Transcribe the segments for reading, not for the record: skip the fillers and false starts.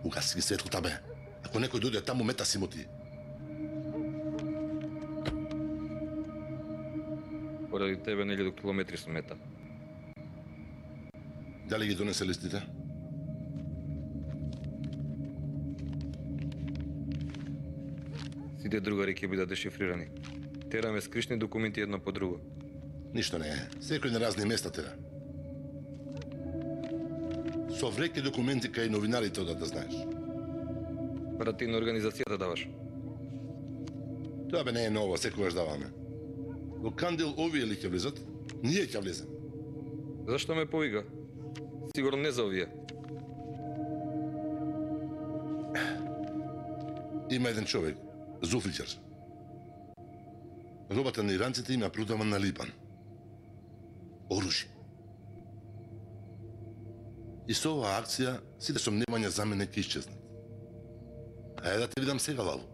Угаси ги светлата, бе. Ако некој дојде таму, мета си му ти. Поради тебе нели до километри смета. Дали ги донесе листите? Сите другари ќе бидат дешифрирани. Тераме скришни документи едно по друго. Ништо не е. Секој на разни места тера. Со вреки документи кај новинарите одат, да знаеш. Брати на организацијата даваш. Тоа бе не е ново, секогаш даваме. Во Кандил овие ли ќе влизат? Ние ќе влезем. Зашто ме повика? Сигурно не за овие. Има еден човек, Зулфичар. Робата на иранците има продаван на Либан. Оружје. И со оваа акција, сите сомневања за мене ќе исчезнат. Ајде да те видам сега, Лало.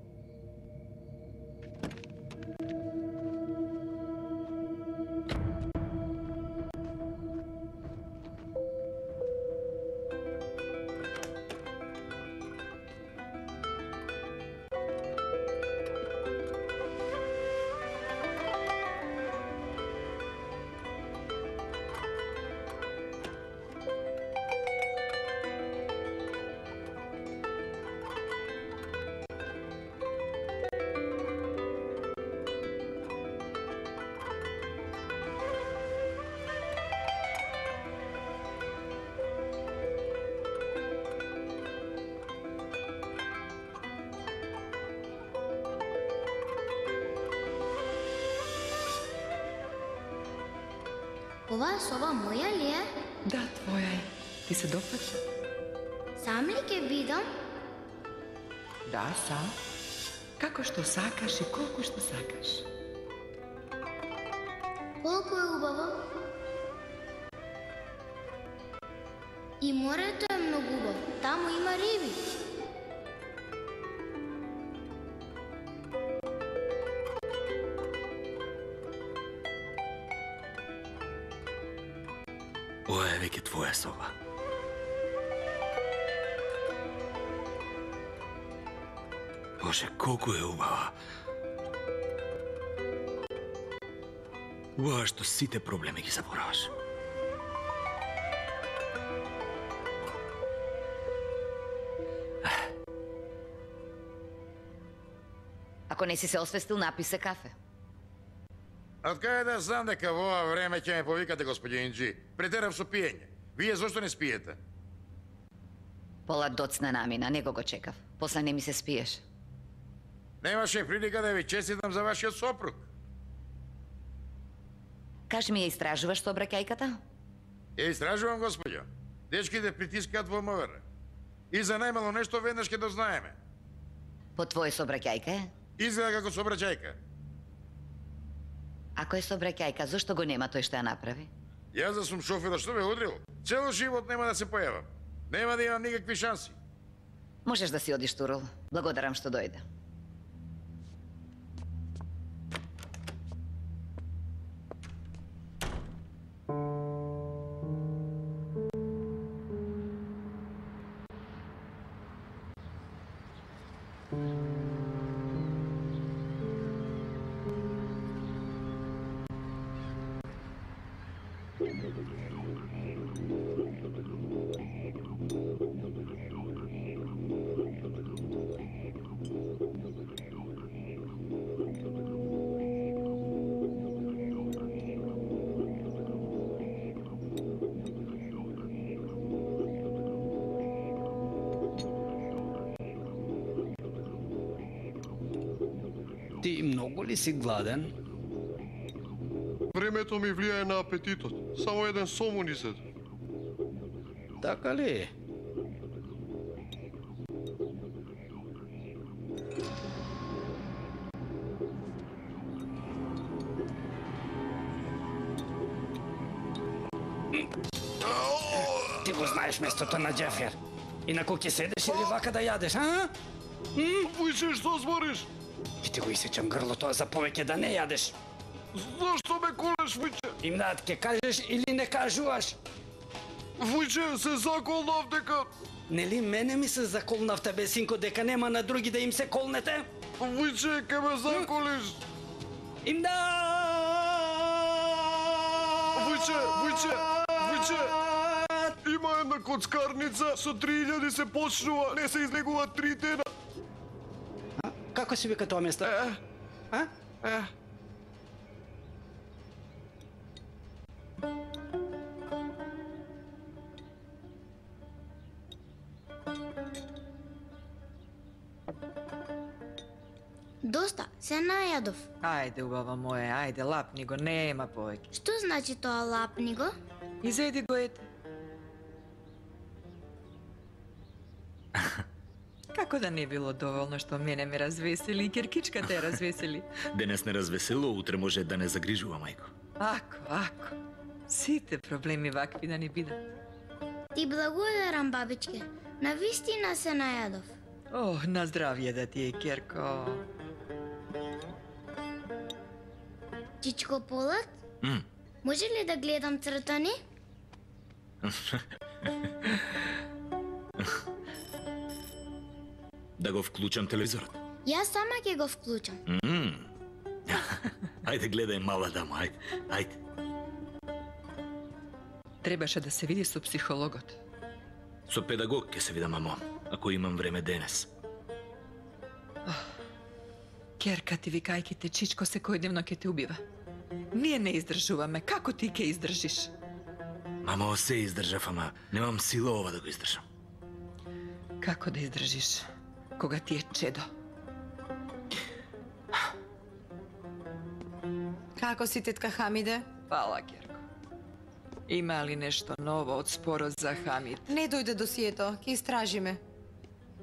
Ова соба моја ли е? Да, твоја е. Ти се допаѓа? Сам ли ќе бидам? Да, сам. Како што сакаш и колку што сакаш. Колку е убаво? И морето е многу убаво. Таму има риби. Ова е веќе твоја соба. Боже, колку е убава. Убава што сите проблеми ги забораваш. Ако не си се освестил, напи се кафе. Од каде да знам дека во ова време ќе ме повикате, господин Джи? Претерав со пиење. Вие зошто не спиете? Пола доцна намина, него го чекав. После не ми се спиеш. Немаше прилика да ви честитам за вашиот сопруг. Кажи ми, ја истражуваш сообраќајката? Ја истражувам, господјо. Дечките притискаат во МВР. И за најмало нешто веднаш ќе дознаеме. По твоја сообраќајка е? Изгледа како сообраќајка. Ако е сообраќајка, зошто го нема тој што ја направи? Јас да сум шоферот што ме удрил, цел живот нема да се појавам. Нема да имам никакви шанси. Можеш да си одиш, Турул. Благодарам што дојде. Ти многу ли си гладен? Времето ми влијае на апетитот. Само еден сомун изед. Така ли? Ти го знаеш местото на Џефер. Инаку ќе седеш или вака да јадеш, а? Вујче, што збориш? Ќе ти го исечам грлото, а за повеќе да не јадеш. Зашто ме колеш, Вујче? Им дадат, ќе кажеш или не кажуваш. Вујче, се заколнав дека... Нели мене ми се заколнавте, бе, синко, дека нема на други да им се колнете? Вујче, ке ме заколиш. Имда! Вујче, има една коцкарница, со 3000 се почнува, не се излегува 3 дена. Како си вика тоа место? А? Доста, се најадов. Ајде, убава моje, ајде, лапни го, нема повеќе. Што значи тоа лапни го? Изеди го ете. Како да не било доволно што мене ме развесели и Керкичка те развесели? Денес не развесело, утре може да не загрижува, мајко. Ако. Сите проблеми вакви да не бидат. Ти благодарам, бабичке. Навистина се најадов. Ох, на здравје да ти е, Керко. Чичко Полат? Може ли да гледам цртани? Да го вклучам телевизорот. Јас сама ќе го вклучам. Ајде, гледај, мала дама, ајде. Требаше да се види со психологот. Со педагог ќе се видам, мамо, ако имам време денес. Керка ти викајки те, Чичко секојдневно ќе те убива. Ние не издржуваме, како ти ќе издржиш? Мамо, се издржав, ама немам сила ова да го издржам. Како да издржиш, кога ти е чедо? Како си, тетка Хамиде? Фала, Керко. Има ли нешто ново од спорот за Хамид? Не дојде досието, ќе истражиме.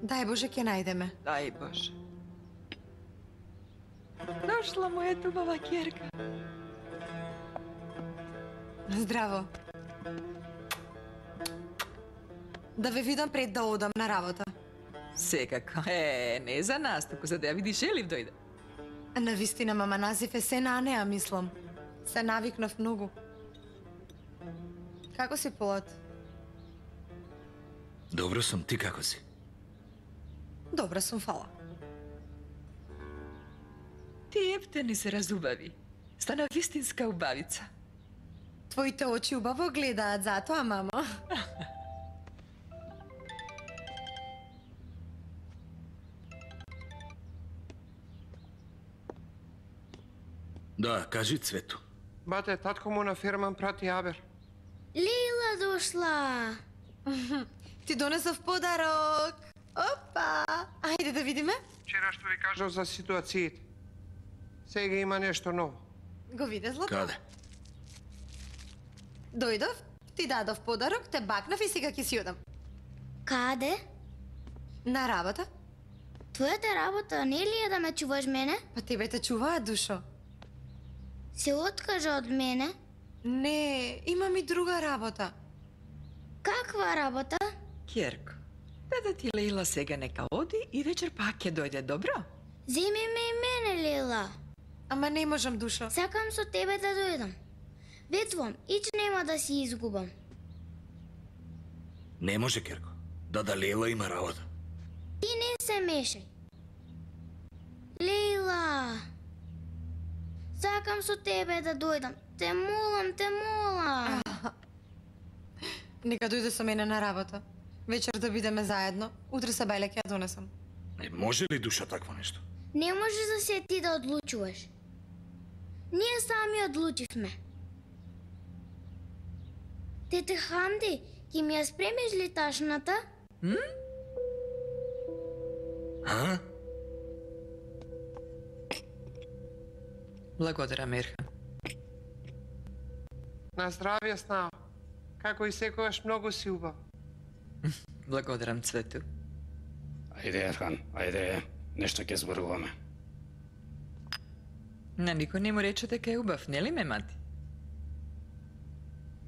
Дај Боже, ќе најдеме. Дај Боже. Дошла мојата убава Керка. Здраво. Да ве видам пред да одам на работа. Секако. Не за нас, туку за да ја видиш Елив дојде. Навистина, мама, Назив е се на неа, мислам. Се навикнав многу. Како си, Полат? Добро сум, ти како си? Добра сум, фала. Ти ефтени се разубави. Стана вистинска убавица. Твоите очи убаво гледаат затоа, мамо. Да, кажи, Цвето. Бате, татко му на фирман прати абер. Лейла дошла. Ти донесов подарок. Опа! Ајде да видиме. Вчера што ви кажав за ситуациите. Сега има нешто ново. Го виде, Злато? Каде? Дојдов, ти дадов подарок, те бакнав и сега ќе си одам. Каде? На работа? Твојата работа не ли е да ме чуваш мене? Па тебе те чуваат, душо. Се откажа од мене? Не, имам и друга работа. Каква работа? Керко, да ти Лейла сега нека оди и вечер пак ќе дојде, добро? Земи ме и мене, Лейла. Ама не можам, душо. Сакам со тебе да дојдам. Ветвам, ич нема да си изгубам. Не може, Керко. Да Лейла има работа. Ти не се мешај. Лейла, сакам со тебе да дојдам. Те молам. Нека дојде со мене на работа. Вечер да бидеме заедно. Утре се бајле ќе ја донесам. Не може ли, душа, такво нешто? Не може за се ти да одлучуваш. Ние сами одлучивме. Тете Хамди, ќе ми ја спремиш ли ташната? А? Благодарам, Ерхан. На здравје, Снава. Како и секогаш многу си убав. Благодарам, Цвету. Ајде, Ерхан, ајде, нешто ќе зборуваме. На никој не му рече дека е убав, нели ме, мати?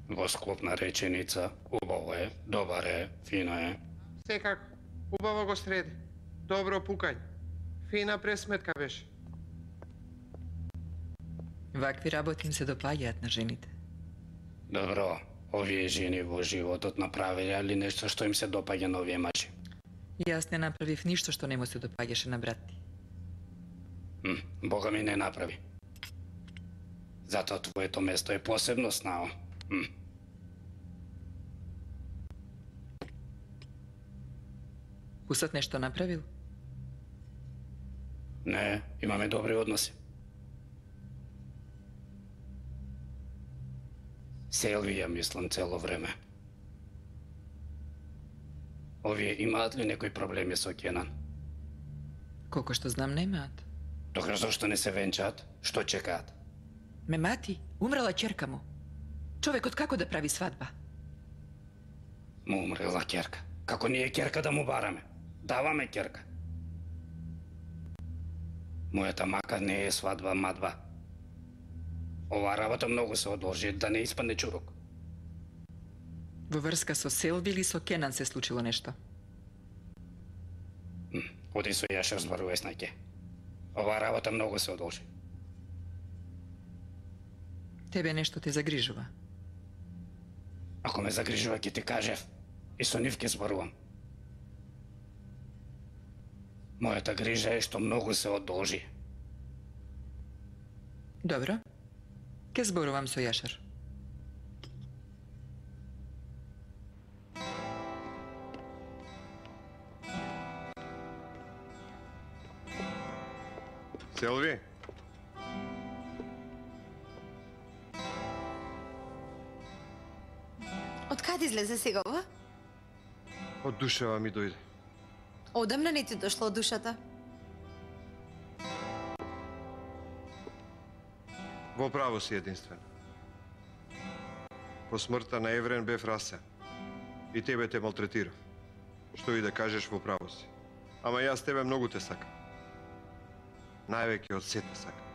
Во склопна реченица, убаво е, добар е, фина е. Секако, убаво го среди. Добро пукање. Фина пресметка беше. Вакви работи им се допаѓаат на жените. Добро, Овие жени во животот направиле ли нешто што им се допаѓа на овие мачи? Јас не направив ништо што не му се допаѓаше на брат ти. Бога ми не направи. Затоа твоето место е посебно снао. Пусат нешто направил? Не, имаме добри односи. Селвија мислам цело време. Овие имаат ли некои проблеми со Кенан? Колко што знам, немаат. Тогаш зашто не се венчаат? Што чекаат? Мемати, умрела ќерка му. Човекот како да прави свадба? Му умрела ќерка. Како ние ќерка да му бараме? Даваме ќерка. Мојата мака не е свадба, мадба. Ова работа многу се одложи, да не испадне чурук. Во врска со Селви или со Кенан се случило нешто? Оди со Јашер зборувај с наќе. Ова работа многу се одложи. Тебе нешто те загрижува? Ако ме загрижува, ќе ти кажев. И со нив ќе зборувам. Мојата грижа е што многу се одолжи. Добро. Ке зборувам со Јашер. Селви? Од каде излезе сега ова? Од душева ми дојде. Одамна не ти дошло од душата. Во право си единствен. По смртта на Еврен бев расен. И тебе те малтретирав. Што и да кажеш, во право си. Ама јас тебе многу те сакам. Највеќе од сите сакам.